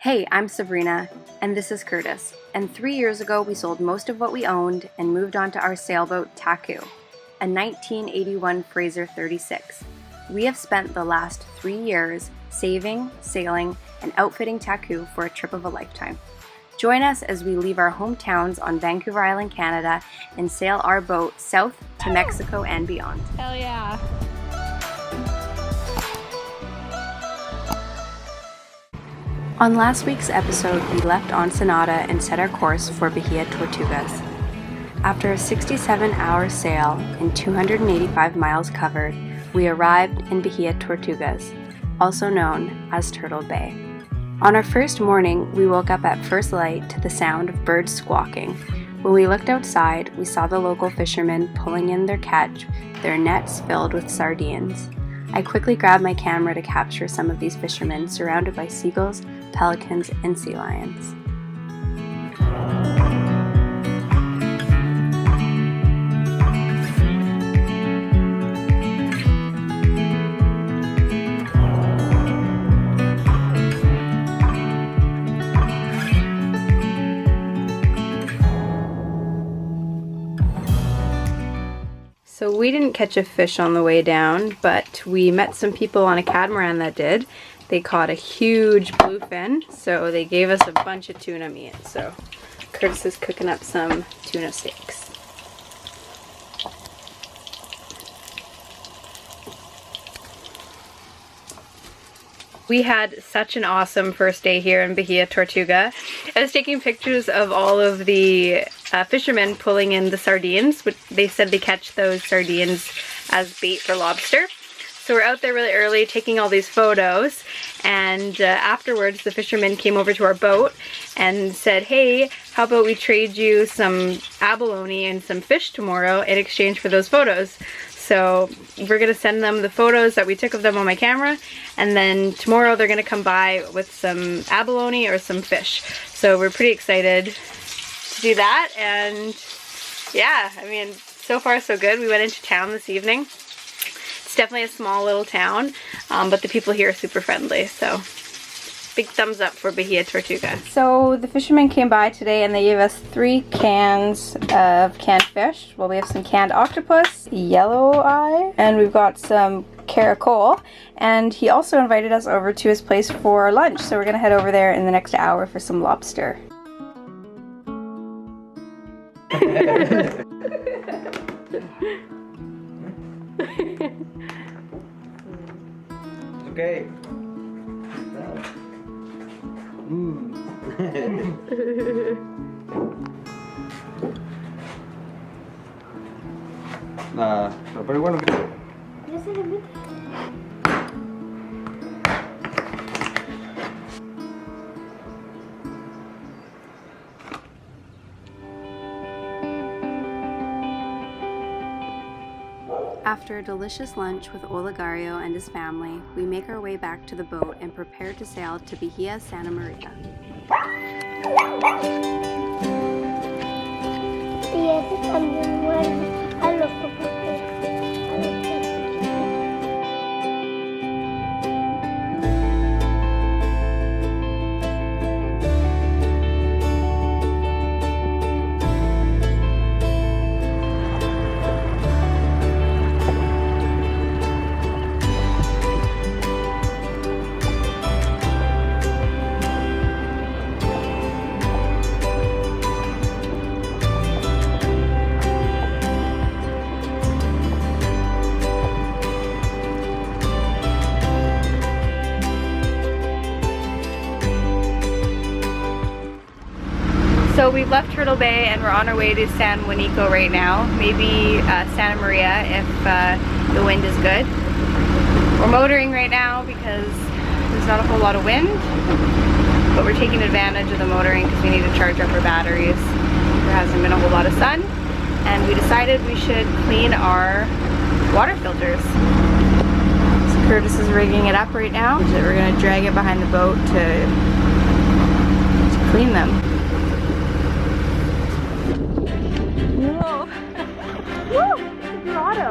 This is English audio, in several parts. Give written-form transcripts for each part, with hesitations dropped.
Hey, I'm Sabrina, and this is Curtis, and 3 years ago we sold most of what we owned and moved on to our sailboat Taku, a 1981 Fraser 36. We have spent the last 3 years saving, sailing, and outfitting Taku for a trip of a lifetime. Join us as we leave our hometowns on Vancouver Island, Canada, and sail our boat south to Mexico and beyond. Hell yeah! On last week's episode, we left Ensenada and set our course for Bahia Tortugas. After a 67-hour sail and 285 miles covered, we arrived in Bahia Tortugas, also known as Turtle Bay. On our first morning, we woke up at first light to the sound of birds squawking. When we looked outside, we saw the local fishermen pulling in their catch, their nets filled with sardines. I quickly grabbed my camera to capture some of these fishermen surrounded by seagulls, pelicans, and sea lions. So we didn't catch a fish on the way down, but we met some people on a catamaran that did. They caught a huge bluefin, so they gave us a bunch of tuna meat. So Curtis is cooking up some tuna steaks. We had such an awesome first day here in Bahia Tortuga. I was taking pictures of all of the fishermen pulling in the sardines, which they said they catch those sardines as bait for lobster. So we're out there really early taking all these photos, and afterwards the fishermen came over to our boat and said, hey, how about we trade you some abalone and some fish tomorrow in exchange for those photos. So we're going to send them the photos that we took of them on my camera, and then tomorrow they're going to come by with some abalone or some fish. So we're pretty excited to do that, and yeah, I mean, so far so good. We went into town this evening. It's definitely a small little town, but the people here are super friendly, so big thumbs up for Bahia Tortuga. So the fishermen came by today and they gave us 3 cans of canned fish. Well, we have some canned octopus, yellow eye, and we've got some caracol. And he also invited us over to his place for lunch, so we're gonna head over there in the next hour for some lobster. Okay. Pero bueno. After a delicious lunch with Olegario and his family, we make our way back to the boat and prepare to sail to Bahia Santa Maria. So we've left Turtle Bay and we're on our way to San Juanico right now. Maybe Santa Maria if the wind is good. We're motoring right now because there's not a whole lot of wind, but we're taking advantage of the motoring because we need to charge up our batteries. There hasn't been a whole lot of sun, and we decided we should clean our water filters. So Curtis is rigging it up right now. So we're gonna drag it behind the boat to clean them. Whoa! Woo! It's a grotto!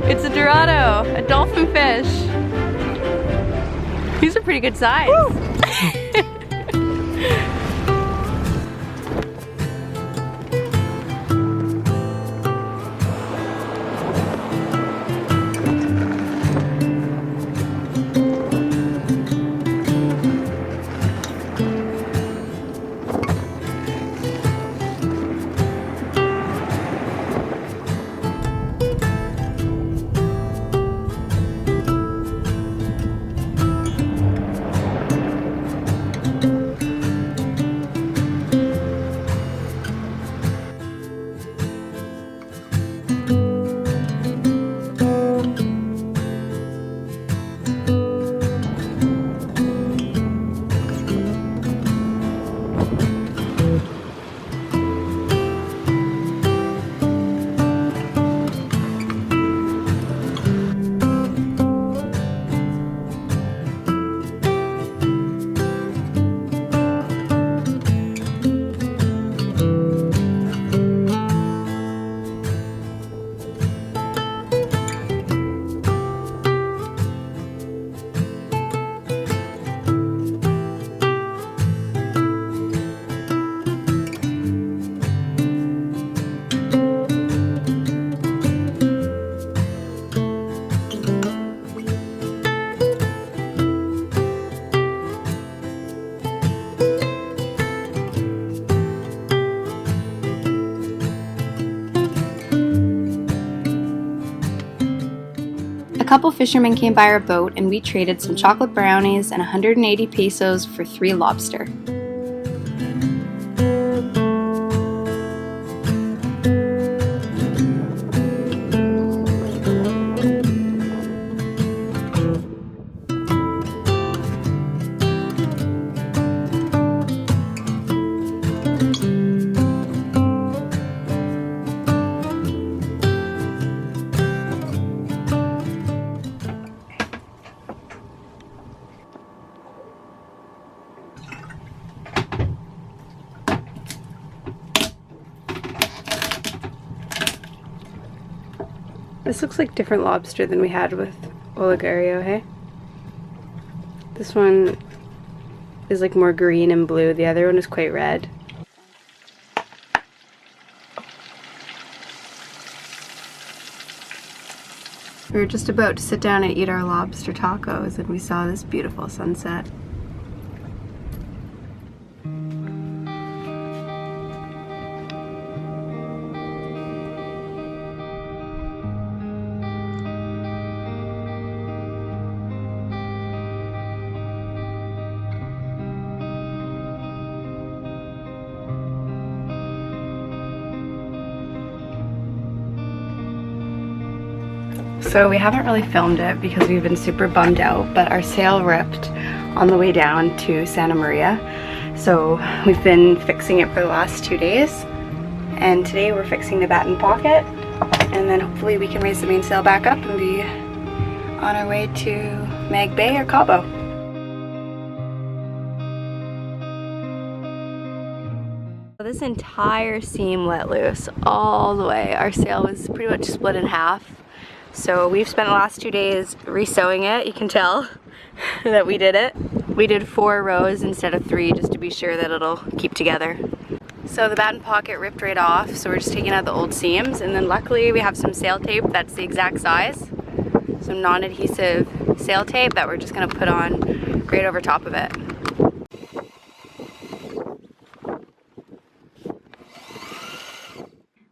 It's a Dorado, a dolphin fish. These are pretty good size. A couple fishermen came by our boat and we traded some chocolate brownies and 180 pesos for 3 lobster. This looks like different lobster than we had with Olegario, hey? This one is like more green and blue. The other one is quite red. We were just about to sit down and eat our lobster tacos and we saw this beautiful sunset. So we haven't really filmed it because we've been super bummed out, but our sail ripped on the way down to Santa Maria. So we've been fixing it for the last 2 days. And today we're fixing the batten pocket. And then hopefully we can raise the mainsail back up and be on our way to Mag Bay or Cabo. This entire seam let loose all the way. Our sail was pretty much split in half. So we've spent the last 2 days re-sewing it. You can tell that we did it. We did 4 rows instead of 3 just to be sure that it'll keep together. So the batten pocket ripped right off, so we're just taking out the old seams, and then luckily we have some sail tape that's the exact size. Some non-adhesive sail tape that we're just gonna put on right over top of it.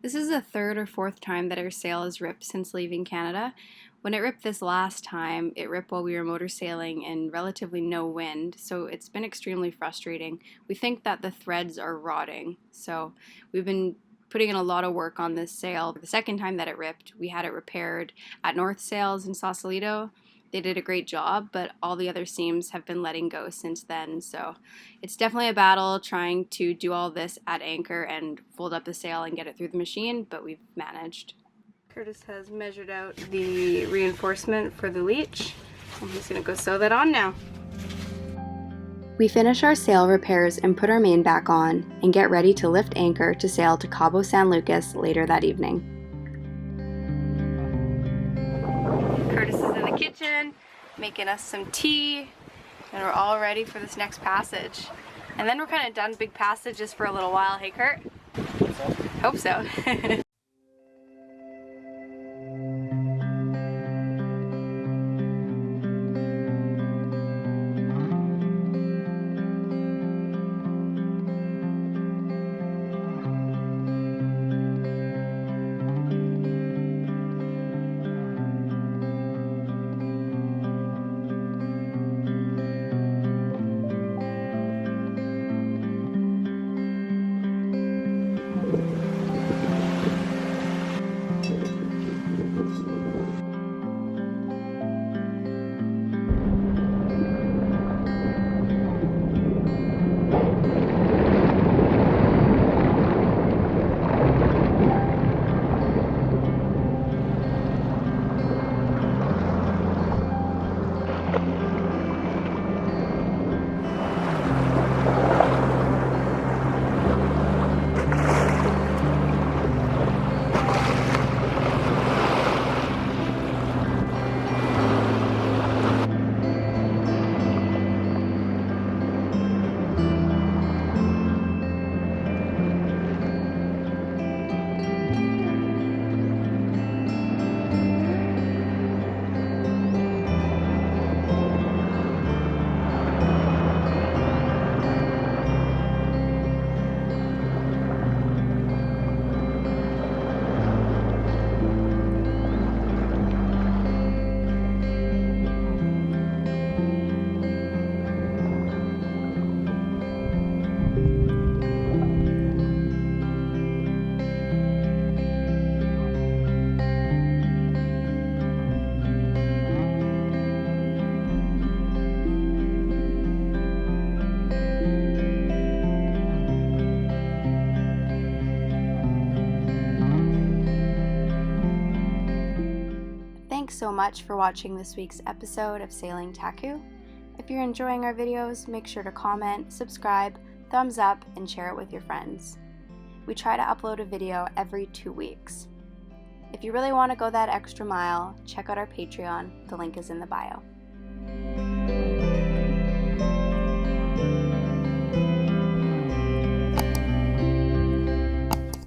This is the 3rd or 4th time that our sail has ripped since leaving Canada. When it ripped this last time, it ripped while we were motor sailing in relatively no wind, so it's been extremely frustrating. We think that the threads are rotting, so we've been putting in a lot of work on this sail. The second time that it ripped, we had it repaired at North Sails in Sausalito, they did a great job, but all the other seams have been letting go since then. So it's definitely a battle trying to do all this at anchor and fold up the sail and get it through the machine, but we've managed. Curtis has measured out the reinforcement for the leech, and he's going to go sew that on now. We finish our sail repairs and put our main back on and get ready to lift anchor to sail to Cabo San Lucas later that evening. Curtis is in the kitchen making us some tea, and we're all ready for this next passage. And then we're kind of done big passages for a little while, hey Kurt? Hope so. Thanks so much for watching this week's episode of Sailing Taku. If you're enjoying our videos, make sure to comment, subscribe, thumbs up, and share it with your friends. We try to upload a video every 2 weeks. If you really want to go that extra mile, check out our Patreon. The link is in the bio.